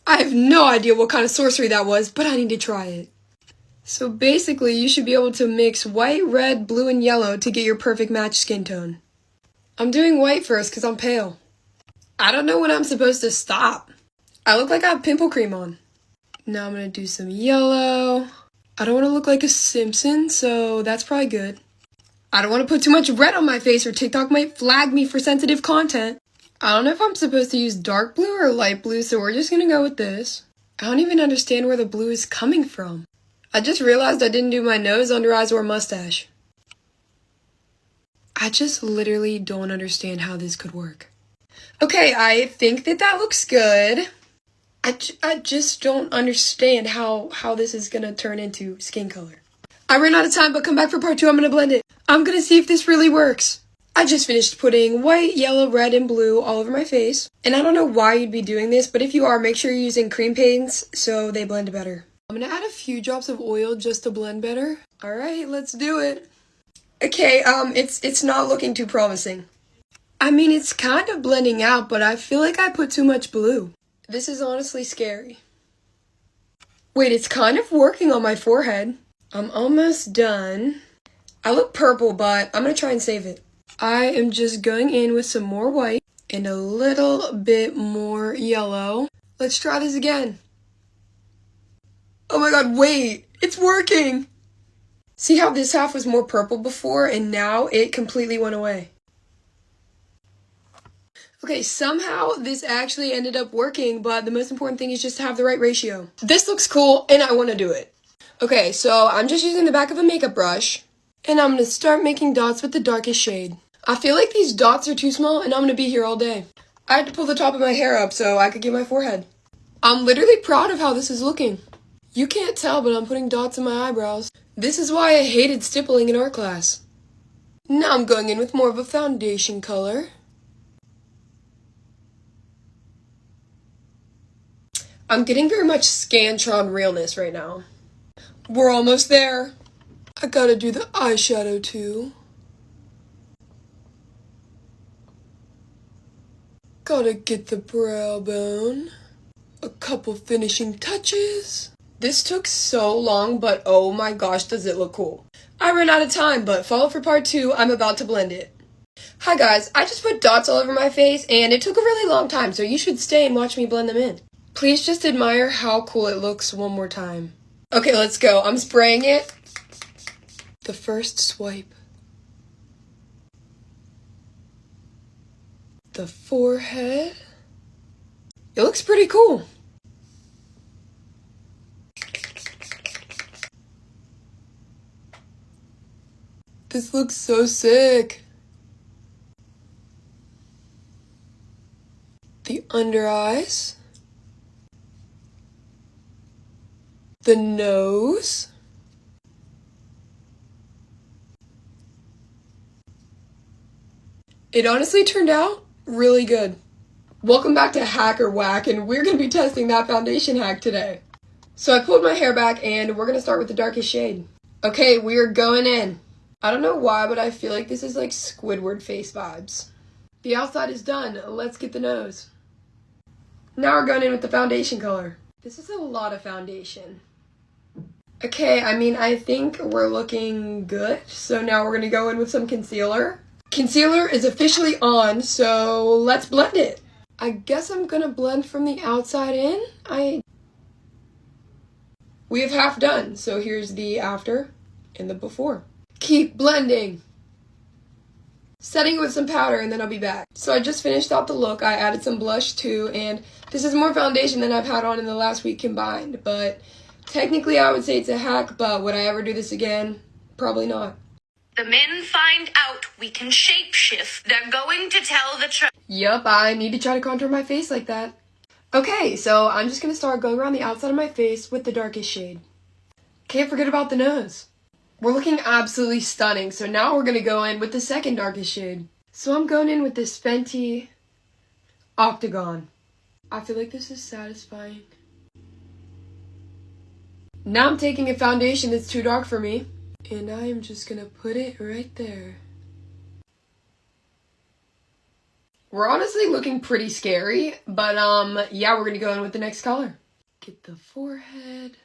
I have no idea what kind of sorcery that was, but I need to try it. So basically, you should be able to mix white, red, blue, and yellow to get your perfect match skin tone. I'm doing white first because I'm pale. I don't know when I'm supposed to stop. I look like I have pimple cream on. Now I'm going to do some yellow. I don't want to look like a Simpson, so that's probably good. I don't want to put too much red on my face or TikTok might flag me for sensitive content. I don't know if I'm supposed to use dark blue or light blue, so we're just going to go with this. I don't even understand where the blue is coming from. I just realized I didn't do my nose, under eyes, or mustache. I just literally don't understand how this could work. Okay, I think that looks good. I just don't understand how this is going to turn into skin color. I ran out of time, but come back for part 2. I'm going to blend it. I'm going to see if this really works. I just finished putting white, yellow, red, and blue all over my face. And I don't know why you'd be doing this, but if you are, make sure you're using cream paints so they blend better. I'm going to add a few drops of oil just to blend better. Alright, let's do it. Okay, it's not looking too promising. I mean, it's kind of blending out, but I feel like I put too much blue. This is honestly scary. Wait, it's kind of working on my forehead. I'm almost done. I look purple, but I'm going to try and save it. I am just going in with some more white and a little bit more yellow. Let's try this again. Oh my god, wait! It's working! See how this half was more purple before and now it completely went away? Okay, somehow this actually ended up working, but the most important thing is just to have the right ratio. This looks cool, and I want to do it. Okay, so I'm just using the back of a makeup brush, and I'm going to start making dots with the darkest shade. I feel like these dots are too small, and I'm going to be here all day. I had to pull the top of my hair up so I could get my forehead. I'm literally proud of how this is looking. You can't tell, but I'm putting dots in my eyebrows. This is why I hated stippling in art class. Now I'm going in with more of a foundation color. I'm getting very much Scantron realness right now. We're almost there. I gotta do the eyeshadow too. Gotta get the brow bone. A couple finishing touches. This took so long, but oh my gosh, does it look cool. I ran out of time, but follow for part 2. I'm about to blend it. Hi guys, I just put dots all over my face, and it took a really long time, so you should stay and watch me blend them in. Please just admire how cool it looks one more time. Okay, let's go. I'm spraying it. The first swipe. The forehead. It looks pretty cool. This looks so sick. The under eyes. The nose. It honestly turned out really good. Welcome back to Hack or Whack, and we're going to be testing that foundation hack today. So I pulled my hair back, and we're going to start with the darkest shade. Okay, we are going in. I don't know why, but I feel like this is like Squidward face vibes. The outside is done. Let's get the nose. Now we're going in with the foundation color. This is a lot of foundation. Okay, I mean, I think we're looking good. So now we're going to go in with some concealer. Concealer is officially on, so let's blend it. I guess I'm going to blend from the outside in. We have half done, so here's the after and the before. Keep blending. Setting it with some powder and then I'll be back. So I just finished out the look. I added some blush too, and this is more foundation than I've had on in the last week combined, but technically I would say it's a hack, but would I ever do this again? Probably not. The men find out we can shapeshift. They're going to tell the truth. Yup, I need to try to contour my face like that. Okay, so I'm just going to start going around the outside of my face with the darkest shade. Can't forget about the nose. We're looking absolutely stunning, so now we're going to go in with the second darkest shade. So I'm going in with this Fenty Octagon. I feel like this is satisfying. Now I'm taking a foundation that's too dark for me, and I am just going to put it right there. We're honestly looking pretty scary, but yeah, we're gonna go in with the next color. Get the forehead.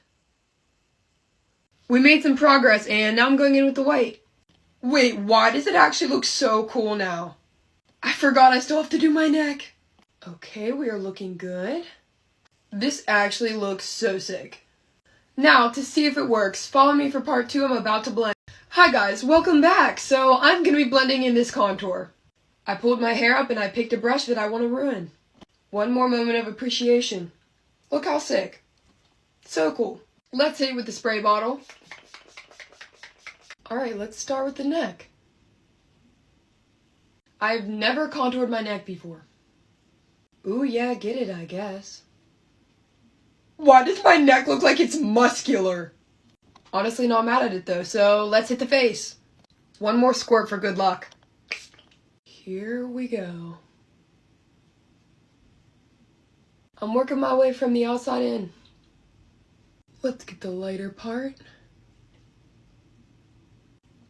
We made some progress, and now I'm going in with the white. Wait, why does it actually look so cool now? I forgot I still have to do my neck. Okay, we are looking good. This actually looks so sick. Now, to see if it works, follow me for part 2. I'm about to blend. Hi guys, welcome back. So I'm gonna be blending in this contour. I pulled my hair up and I picked a brush that I want to ruin. One more moment of appreciation. Look how sick. So cool. Let's hit it with the spray bottle. Alright, let's start with the neck. I've never contoured my neck before. Ooh, yeah, get it, I guess. Why does my neck look like it's muscular? Honestly, not mad at it though, so let's hit the face. One more squirt for good luck. Here we go. I'm working my way from the outside in. Let's get the lighter part.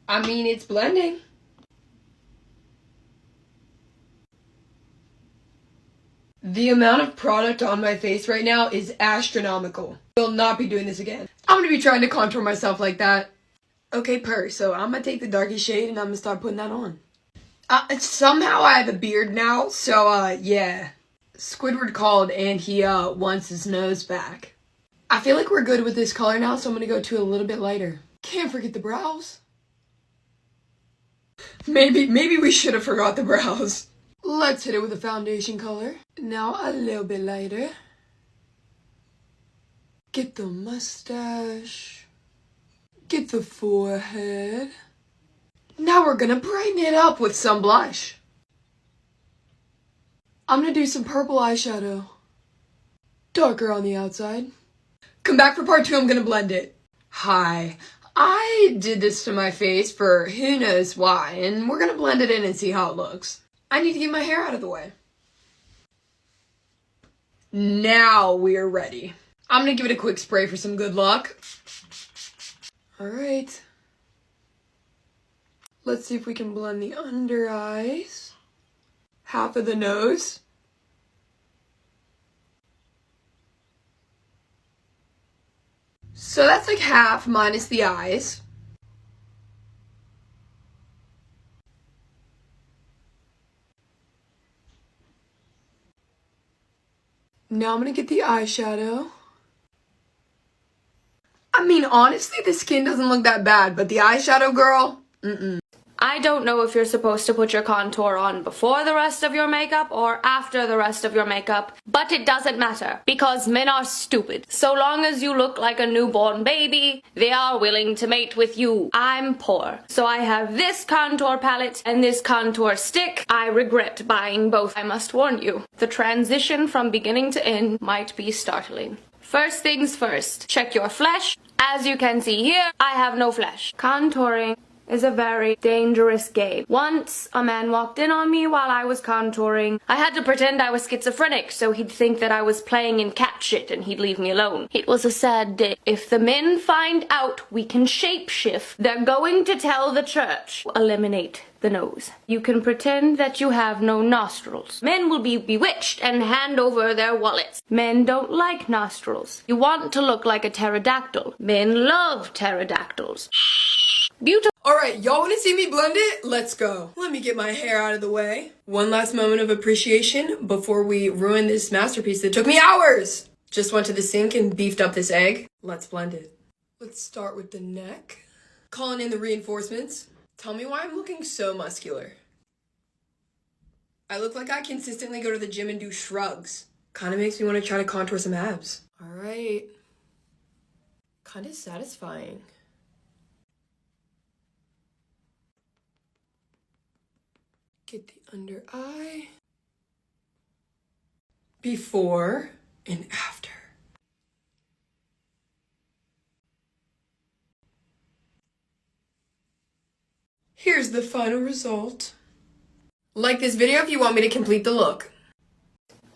I mean, it's blending. The amount of product on my face right now is astronomical. Will not be doing this again. I'm gonna be trying to contour myself like that. Okay, so I'm gonna take the darkest shade and I'm gonna start putting that on. Somehow I have a beard now, so yeah. Squidward called and he wants his nose back. I feel like we're good with this color now, so I'm gonna go to a little bit lighter. Can't forget the brows. Maybe we should have forgot the brows. Let's hit it with a foundation color. Now a little bit lighter. Get the mustache. Get the forehead. Now we're gonna brighten it up with some blush. I'm gonna do some purple eyeshadow. Darker on the outside. Come back for part 2, I'm gonna blend it. Hi. I did this to my face for who knows why, and we're gonna blend it in and see how it looks. I need to get my hair out of the way. Now we're ready. I'm gonna give it a quick spray for some good luck. Alright. Let's see if we can blend the under eyes. Half of the nose. So that's like half minus the eyes. Now I'm gonna get the eyeshadow. I mean, honestly, the skin doesn't look that bad, but the eyeshadow, girl, I don't know if you're supposed to put your contour on before the rest of your makeup or after the rest of your makeup, but it doesn't matter because men are stupid. So long as you look like a newborn baby, they are willing to mate with you. I'm poor, so I have this contour palette and this contour stick. I regret buying both. I must warn you, the transition from beginning to end might be startling. First things first, check your flesh. As you can see here, I have no flesh. Contouring is a very dangerous game. Once, a man walked in on me while I was contouring. I had to pretend I was schizophrenic so he'd think that I was playing in cat shit and he'd leave me alone. It was a sad day. If the men find out we can shapeshift, they're going to tell the church. Eliminate the nose. You can pretend that you have no nostrils. Men will be bewitched and hand over their wallets. Men don't like nostrils. You want to look like a pterodactyl. Men love pterodactyls. Beautiful. Alright, y'all wanna see me blend it? Let's go. Let me get my hair out of the way. One last moment of appreciation before we ruin this masterpiece that took me hours. Just went to the sink and beefed up this egg. Let's blend it. Let's start with the neck. Calling in the reinforcements. Tell me why I'm looking so muscular. I look like I consistently go to the gym and do shrugs. Kinda makes me want to try to contour some abs. Alright. Kinda satisfying. Get the under eye. Before and after. Here's the final result. Like this video if you want me to complete the look.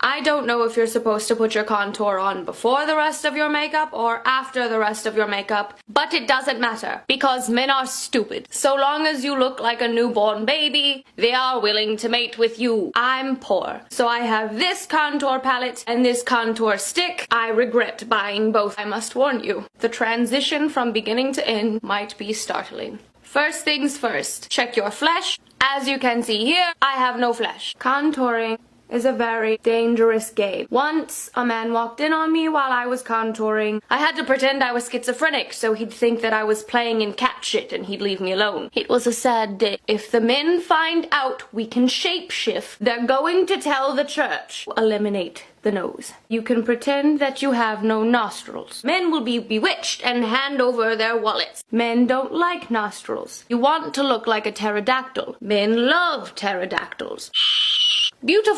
I don't know if you're supposed to put your contour on before the rest of your makeup or after the rest of your makeup, but it doesn't matter because men are stupid. So long as you look like a newborn baby, they are willing to mate with you. I'm poor, so I have this contour palette and this contour stick. I regret buying both. I must warn you, the transition from beginning to end might be startling. First things first, check your flesh. As you can see here, I have no flesh. Contouring is a very dangerous game. Once, a man walked in on me while I was contouring. I had to pretend I was schizophrenic so he'd think that I was playing in cat shit and he'd leave me alone. It was a sad day. If the men find out we can shapeshift, they're going to tell the church. Eliminate the nose. You can pretend that you have no nostrils. Men will be bewitched and hand over their wallets. Men don't like nostrils. You want to look like a pterodactyl. Men love pterodactyls. Beautiful.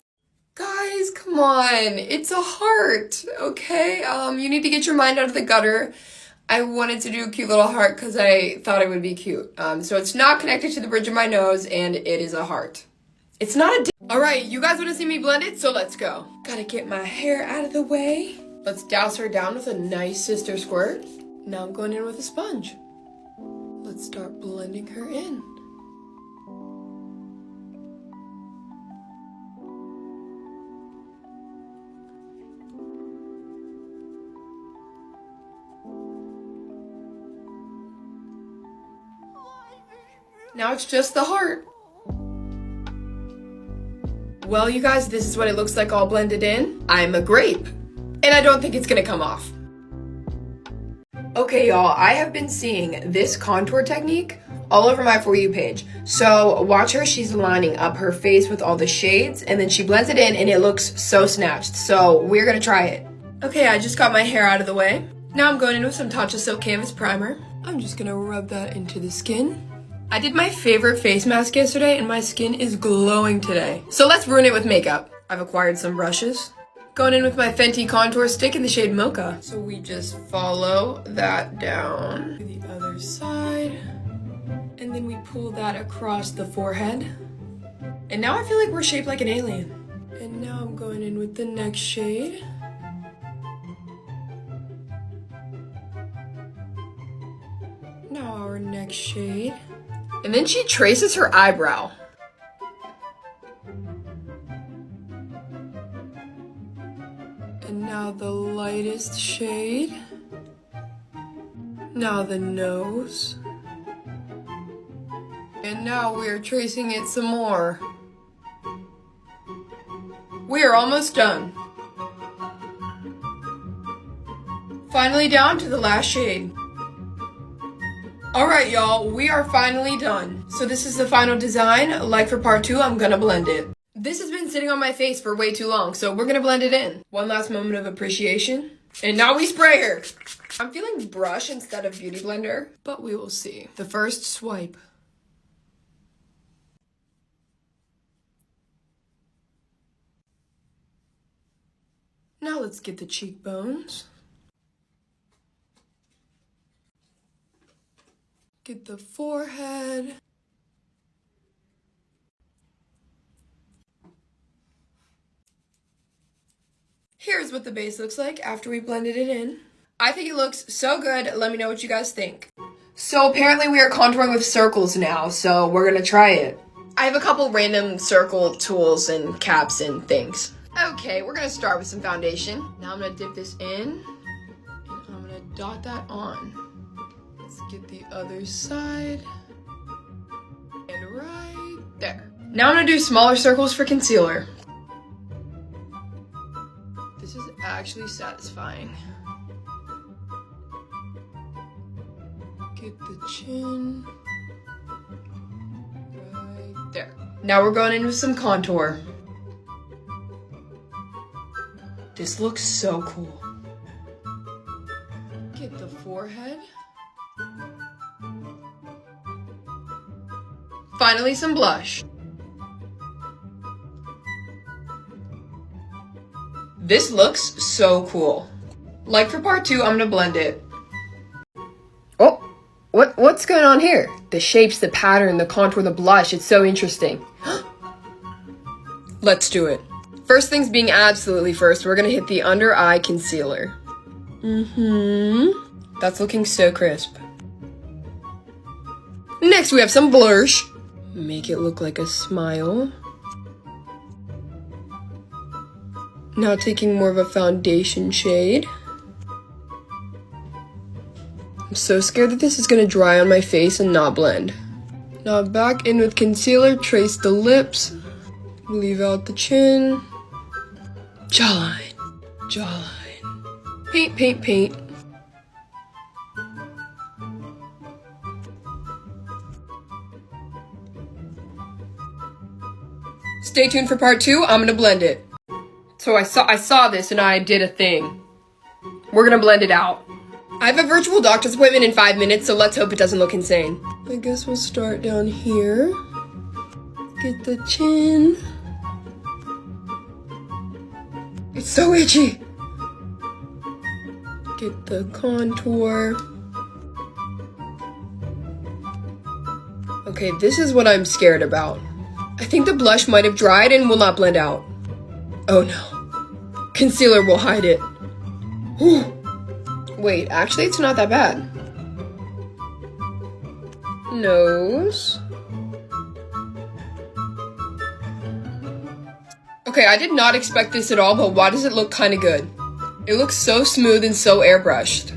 Guys, come on. It's a heart, okay? You need to get your mind out of the gutter. I wanted to do a cute little heart because I thought it would be cute. So it's not connected to the bridge of my nose, and it is a heart. It's not a Alright, you guys want to see me blend it? So let's go. Gotta get my hair out of the way. Let's douse her down with a nice sister squirt. Now I'm going in with a sponge. Let's start blending her in. Now it's just the heart. Well, you guys, this is what it looks like all blended in. I'm a grape, and I don't think it's gonna come off. Okay, y'all, I have been seeing this contour technique all over my For You page. So watch her, she's lining up her face with all the shades, and then she blends it in, and it looks so snatched. So we're gonna try it. Okay, I just got my hair out of the way. Now I'm going in with some Tatcha Silk Canvas Primer. I'm just gonna rub that into the skin. I did my favorite face mask yesterday and my skin is glowing today. So let's ruin it with makeup. I've acquired some brushes. Going in with my Fenty contour stick in the shade Mocha. So we just follow that down to the other side. And then we pull that across the forehead. And now I feel like we're shaped like an alien. And now I'm going in with the next shade. Now our next shade. And then she traces her eyebrow. And now the lightest shade. Now the nose. And now we're tracing it some more. We are almost done. Finally down to the last shade. Alright, y'all, we are finally done. So this is the final design. Like for part 2, I'm gonna blend it. This has been sitting on my face for way too long, so we're gonna blend it in. One last moment of appreciation. And now we spray her. I'm feeling brush instead of beauty blender, but we will see. The first swipe. Now let's get the cheekbones. Get the forehead. Here's what the base looks like after we blended it in. I think it looks so good. Let me know what you guys think. So apparently we are contouring with circles now, so we're gonna try it. I have a couple random circle tools and caps and things. Okay, we're gonna start with some foundation. Now I'm gonna dip this in, and I'm gonna dot that on. Let's get the other side. And right there. Now I'm gonna do smaller circles for concealer. This is actually satisfying. Get the chin. Right there. Now we're going in with some contour. This looks so cool. Get the forehead. Finally, some blush. This looks so cool. Like for part 2, I'm gonna blend it. Oh, what's going on here? The shapes, the pattern, the contour, the blush, it's so interesting. Let's do it. First things being absolutely first, we're gonna hit the under eye concealer. That's looking so crisp. Next, we have some blush. Make it look like a smile. Now taking more of a foundation shade. I'm so scared that this is gonna dry on my face and not blend. Now back in with concealer, trace the lips, leave out the chin, jawline, jawline. Paint, paint, paint. Stay tuned for part 2, I'm gonna blend it. So I saw this and I did a thing. We're gonna blend it out. I have a virtual doctor's appointment in 5 minutes, so let's hope it doesn't look insane. I guess we'll start down here. Get the chin. It's so itchy. Get the contour. Okay, this is what I'm scared about. I think the blush might have dried and will not blend out. Oh no. Concealer will hide it. Whew. Wait, actually it's not that bad. Nose. Okay, I did not expect this at all, but why does it look kind of good? It looks so smooth and so airbrushed.